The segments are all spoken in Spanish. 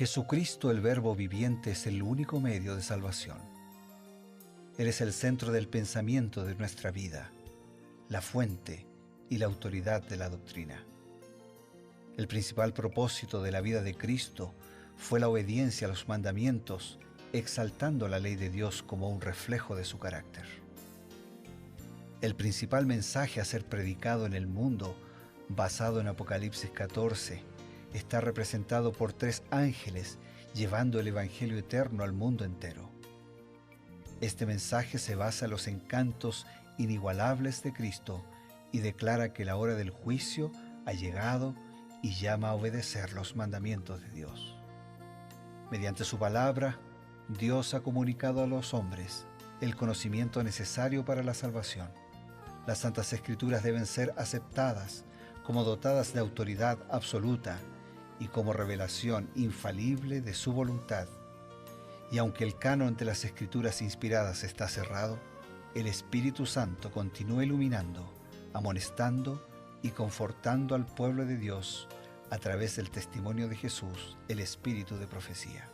Jesucristo, el Verbo viviente, es el único medio de salvación. Él es el centro del pensamiento de nuestra vida, la fuente y la autoridad de la doctrina. El principal propósito de la vida de Cristo fue la obediencia a los mandamientos, exaltando la ley de Dios como un reflejo de su carácter. El principal mensaje a ser predicado en el mundo, basado en Apocalipsis 14, está representado por 3 ángeles llevando el Evangelio eterno al mundo entero. Este mensaje se basa en los encantos inigualables de Cristo y declara que la hora del juicio ha llegado y llama a obedecer los mandamientos de Dios. Mediante su palabra, Dios ha comunicado a los hombres el conocimiento necesario para la salvación. Las Santas Escrituras deben ser aceptadas como dotadas de autoridad absoluta y como revelación infalible de su voluntad. Y aunque el canon de las Escrituras inspiradas está cerrado, el Espíritu Santo continúa iluminando, amonestando y confortando al pueblo de Dios a través del testimonio de Jesús, el Espíritu de profecía.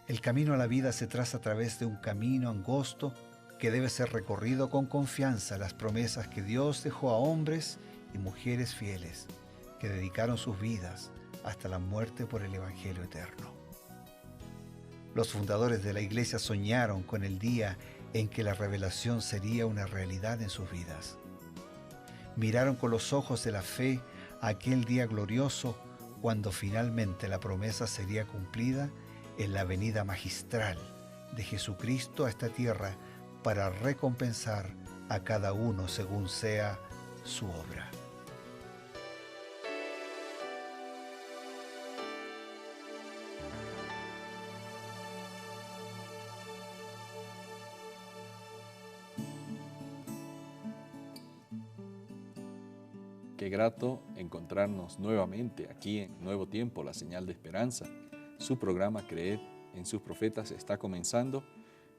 El camino a la vida se traza a través de un camino angosto que debe ser recorrido con confianza a las promesas que Dios dejó a hombres y mujeres fieles que dedicaron sus vidas hasta la muerte por el Evangelio eterno. Los fundadores de la Iglesia soñaron con el día en que la revelación sería una realidad en sus vidas. Miraron con los ojos de la fe a aquel día glorioso cuando finalmente la promesa sería cumplida en la venida magistral de Jesucristo a esta tierra para recompensar a cada uno según sea su obra. Qué grato encontrarnos nuevamente aquí en Nuevo Tiempo, la señal de esperanza. Su programa Creed en sus profetas está comenzando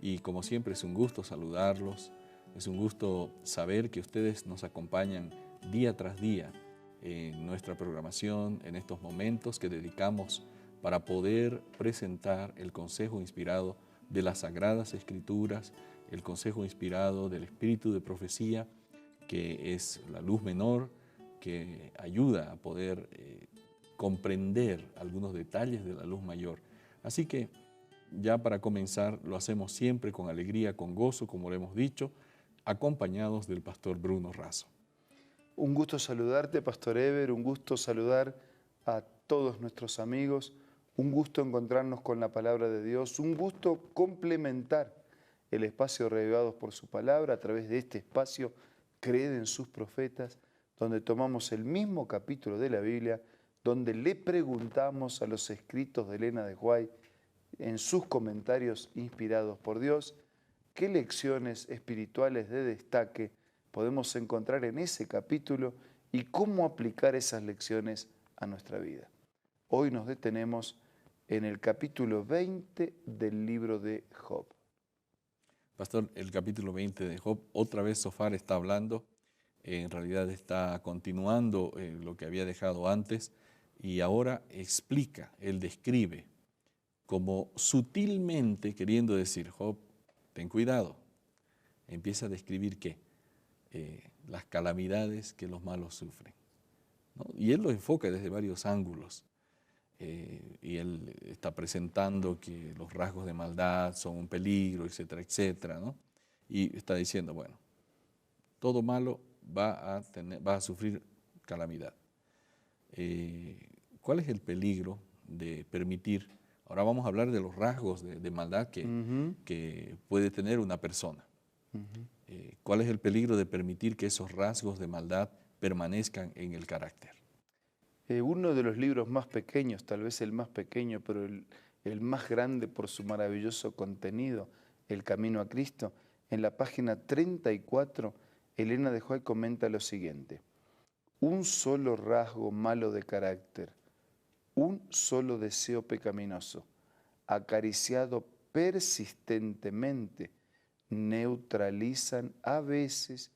y como siempre es un gusto saludarlos, es un gusto saber que ustedes nos acompañan día tras día en nuestra programación, en estos momentos que dedicamos para poder presentar el consejo inspirado de las Sagradas Escrituras, el consejo inspirado del Espíritu de Profecía, que es la luz menor, que ayuda a poder comprender algunos detalles de la luz mayor. Así que ya para comenzar lo hacemos siempre con alegría, con gozo, como lo hemos dicho, acompañados del pastor Bruno Razo. Un gusto saludarte, Pastor Eber, un gusto saludar a todos nuestros amigos, un gusto encontrarnos con la palabra de Dios, un gusto complementar el espacio Reavivados por su palabra a través de este espacio Creed en sus profetas, donde tomamos el mismo capítulo de la Biblia, donde le preguntamos a los escritos de Elena de White, en sus comentarios inspirados por Dios, qué lecciones espirituales de destaque podemos encontrar en ese capítulo y cómo aplicar esas lecciones a nuestra vida. Hoy nos detenemos en el capítulo 20 del libro de Job. Pastor, el capítulo 20 de Job, otra vez Sofar está hablando. En realidad está continuando lo que había dejado antes y ahora explica, él describe como sutilmente queriendo decir, Job, ten cuidado. Empieza a describir ¿qué? Las calamidades que los malos sufren, ¿no? Y él lo enfoca desde varios ángulos. Y él está presentando que los rasgos de maldad son un peligro, etcétera, etcétera, ¿no? Y está diciendo, bueno, todo malo va a sufrir calamidad. ¿Cuál es el peligro de permitir? Ahora vamos a hablar de los rasgos de maldad que puede tener una persona. ¿Cuál es el peligro de permitir que esos rasgos de maldad permanezcan en el carácter? Uno de los libros más pequeños, tal vez el más pequeño, pero el más grande por su maravilloso contenido, El Camino a Cristo, en la página 34, Elena de White comenta lo siguiente: un solo rasgo malo de carácter, un solo deseo pecaminoso, acariciado persistentemente, neutralizan a veces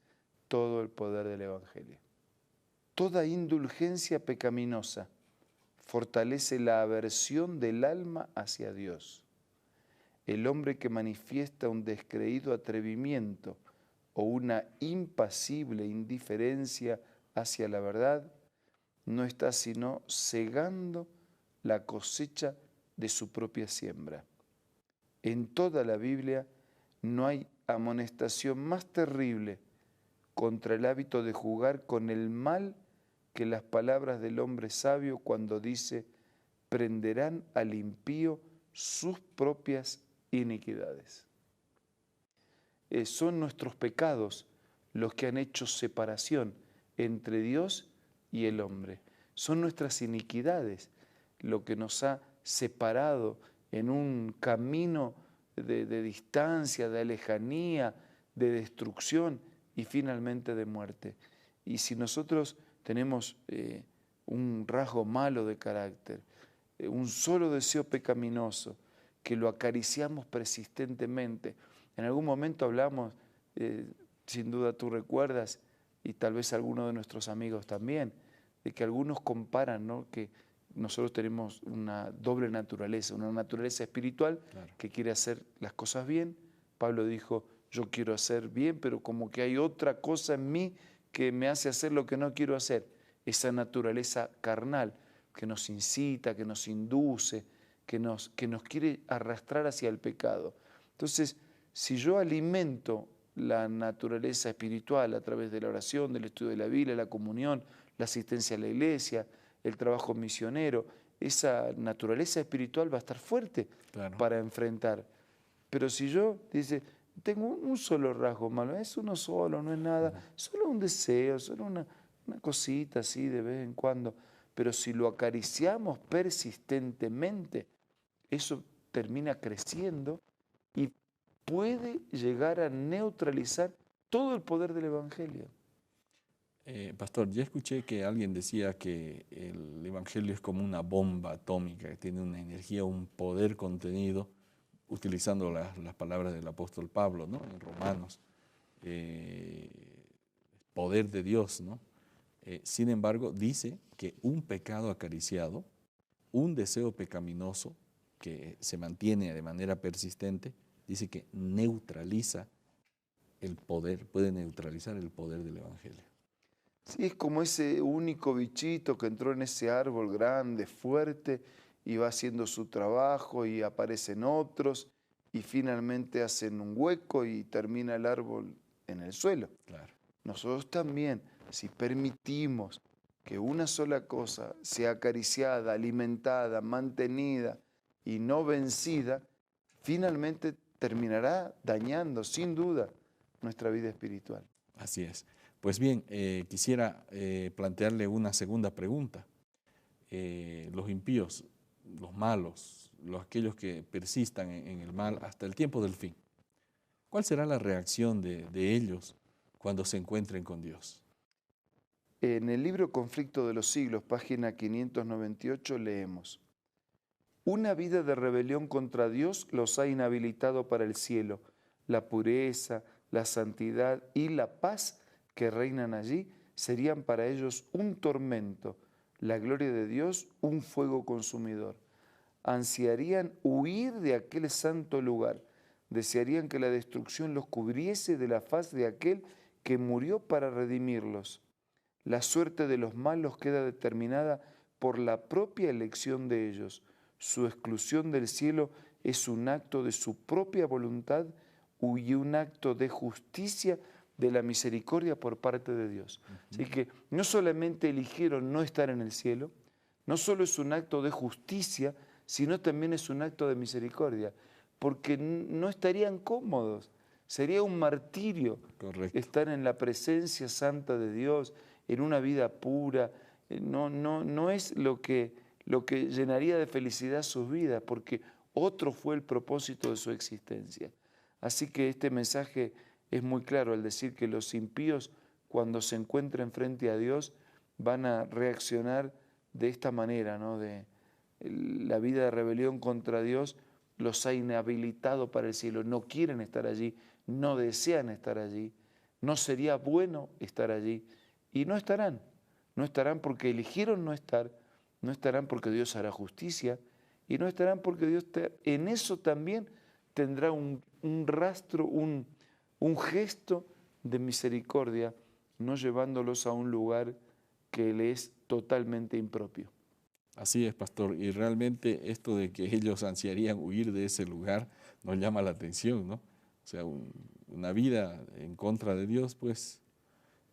todo el poder del Evangelio. Toda indulgencia pecaminosa fortalece la aversión del alma hacia Dios. El hombre que manifiesta un descreído atrevimiento o una impasible indiferencia hacia la verdad, no está sino cegando la cosecha de su propia siembra. En toda la Biblia no hay amonestación más terrible contra el hábito de jugar con el mal que las palabras del hombre sabio cuando dice: prenderán al impío sus propias iniquidades. Son nuestros pecados los que han hecho separación entre Dios y el hombre. Son nuestras iniquidades lo que nos ha separado en un camino de distancia, de lejanía, de destrucción y finalmente de muerte. Y si nosotros tenemos un rasgo malo de carácter, un solo deseo pecaminoso, que lo acariciamos persistentemente. En algún momento hablamos, sin duda tú recuerdas, y tal vez algunos de nuestros amigos también, de que algunos comparan, ¿no?, que nosotros tenemos una doble naturaleza, una naturaleza espiritual, claro, que quiere hacer las cosas bien. Pablo dijo: yo quiero hacer bien, pero como que hay otra cosa en mí que me hace hacer lo que no quiero hacer. Esa naturaleza carnal que nos incita, que nos induce, que nos quiere arrastrar hacia el pecado. Entonces, si yo alimento la naturaleza espiritual a través de la oración, del estudio de la Biblia, la comunión, la asistencia a la iglesia, el trabajo misionero, esa naturaleza espiritual va a estar fuerte, claro, para enfrentar. Pero si yo, dice, tengo un solo rasgo malo, es uno solo, no es nada, solo un deseo, solo una cosita así de vez en cuando, pero si lo acariciamos persistentemente, eso termina creciendo y puede llegar a neutralizar todo el poder del Evangelio. Pastor, ya escuché que alguien decía que el Evangelio es como una bomba atómica, que tiene una energía, un poder contenido, utilizando las palabras del apóstol Pablo, ¿no?, en Romanos, poder de Dios, ¿no? Sin embargo, dice que un pecado acariciado, un deseo pecaminoso que se mantiene de manera persistente, dice que neutraliza el poder, puede neutralizar el poder del Evangelio. Sí, es como ese único bichito que entró en ese árbol grande, fuerte, y va haciendo su trabajo y aparecen otros y finalmente hacen un hueco y termina el árbol en el suelo. Claro. Nosotros también, si permitimos que una sola cosa sea acariciada, alimentada, mantenida y no vencida, finalmente terminará dañando, sin duda, nuestra vida espiritual. Así es. Pues bien, quisiera plantearle una segunda pregunta. Los impíos, los malos, aquellos que persistan en el mal hasta el tiempo del fin, ¿cuál será la reacción de ellos cuando se encuentren con Dios? En el libro Conflicto de los Siglos, página 598, leemos: una vida de rebelión contra Dios los ha inhabilitado para el cielo. La pureza, la santidad y la paz que reinan allí serían para ellos un tormento, la gloria de Dios un fuego consumidor. Ansiarían huir de aquel santo lugar, desearían que la destrucción los cubriese de la faz de aquel que murió para redimirlos. La suerte de los malos queda determinada por la propia elección de ellos. Su exclusión del cielo es un acto de su propia voluntad y un acto de justicia de la misericordia por parte de Dios. Así que no solamente eligieron no estar en el cielo, no solo es un acto de justicia, sino también es un acto de misericordia, porque no estarían cómodos. Sería un martirio. Correcto. Estar en la presencia santa de Dios, en una vida pura. No es lo que llenaría de felicidad sus vidas, porque otro fue el propósito de su existencia. Así que este mensaje es muy claro al decir que los impíos, cuando se encuentren frente a Dios, van a reaccionar de esta manera, ¿no? La vida de rebelión contra Dios los ha inhabilitado para el cielo. No quieren estar allí, no desean estar allí, no sería bueno estar allí y no estarán porque eligieron no estar no estarán porque Dios hará justicia y no estarán porque Dios en eso también tendrá un rastro, un gesto de misericordia, no llevándolos a un lugar que le es totalmente impropio. Así es, pastor, y realmente esto de que ellos ansiarían huir de ese lugar nos llama la atención, ¿no? O sea, una vida en contra de Dios, pues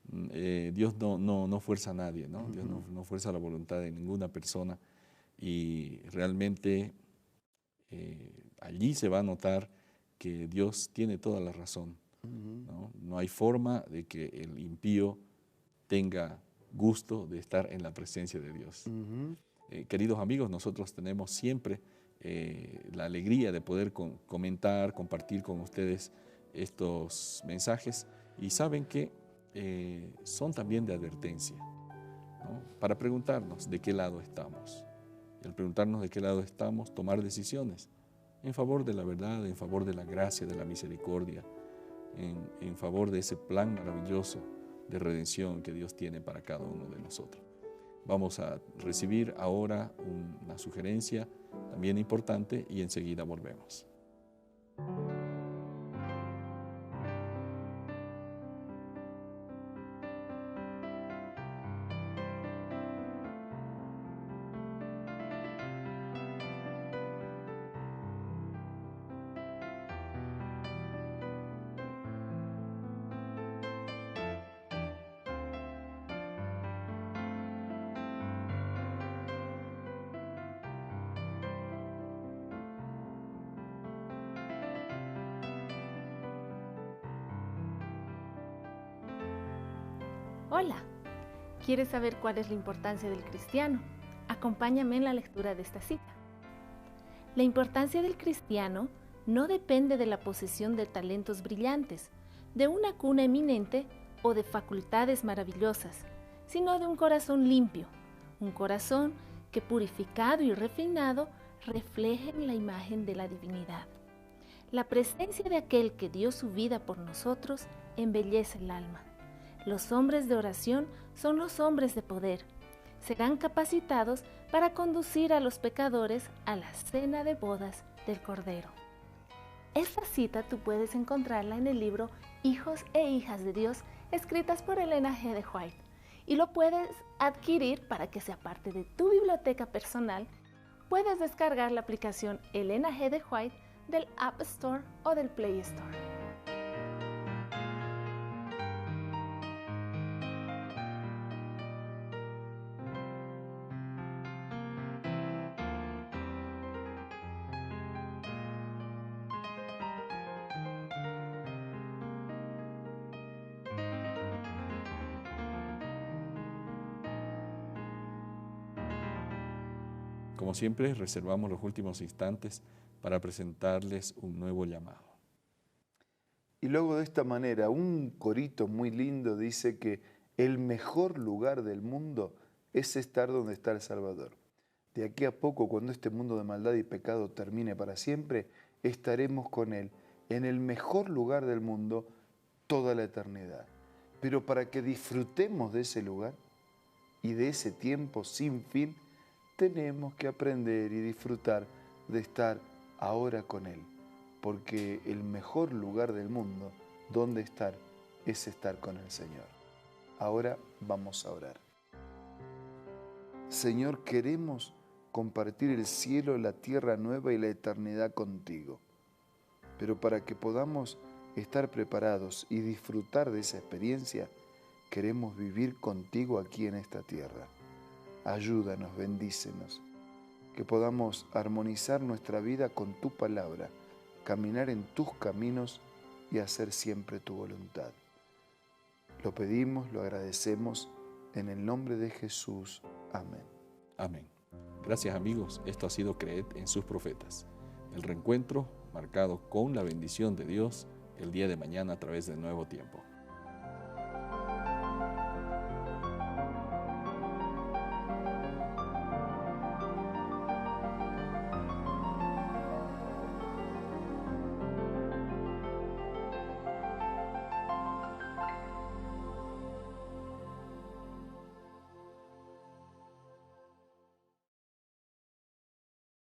Dios no fuerza a nadie, ¿no? Dios no fuerza la voluntad de ninguna persona y realmente allí se va a notar que Dios tiene toda la razón, ¿no? No hay forma de que el impío tenga gusto de estar en la presencia de Dios. Queridos amigos, nosotros tenemos siempre la alegría de poder comentar, compartir con ustedes estos mensajes y saben que son también de advertencia, ¿no? Para preguntarnos de qué lado estamos. Y al preguntarnos de qué lado estamos, tomar decisiones en favor de la verdad, en favor de la gracia, de la misericordia, en favor de ese plan maravilloso de redención que Dios tiene para cada uno de nosotros. Vamos a recibir ahora una sugerencia también importante y enseguida volvemos. Hola, ¿quieres saber cuál es la importancia del cristiano? Acompáñame en la lectura de esta cita. La importancia del cristiano no depende de la posesión de talentos brillantes, de una cuna eminente o de facultades maravillosas, sino de un corazón limpio, un corazón que purificado y refinado refleje la imagen de la divinidad. La presencia de aquel que dio su vida por nosotros embellece el alma. Los hombres de oración son los hombres de poder. Serán capacitados para conducir a los pecadores a la cena de bodas del Cordero. Esta cita tú puedes encontrarla en el libro Hijos e Hijas de Dios, escritas por Elena G. de White, y lo puedes adquirir para que sea parte de tu biblioteca personal. Puedes descargar la aplicación Elena G. de White del App Store o del Play Store. Como siempre, reservamos los últimos instantes para presentarles un nuevo llamado. Y luego de esta manera, un corito muy lindo dice que el mejor lugar del mundo es estar donde está el Salvador. De aquí a poco, cuando este mundo de maldad y pecado termine para siempre, estaremos con Él en el mejor lugar del mundo toda la eternidad. Pero para que disfrutemos de ese lugar y de ese tiempo sin fin, tenemos que aprender y disfrutar de estar ahora con Él, porque el mejor lugar del mundo donde estar es estar con el Señor. Ahora vamos a orar. Señor, queremos compartir el cielo, la tierra nueva y la eternidad contigo, pero para que podamos estar preparados y disfrutar de esa experiencia, queremos vivir contigo aquí en esta tierra. Ayúdanos, bendícenos, que podamos armonizar nuestra vida con tu palabra, caminar en tus caminos y hacer siempre tu voluntad. Lo pedimos, lo agradecemos, en el nombre de Jesús. Amén. Amén. Gracias, amigos. Esto ha sido Creed en sus profetas. El reencuentro marcado con la bendición de Dios el día de mañana a través del Nuevo Tiempo.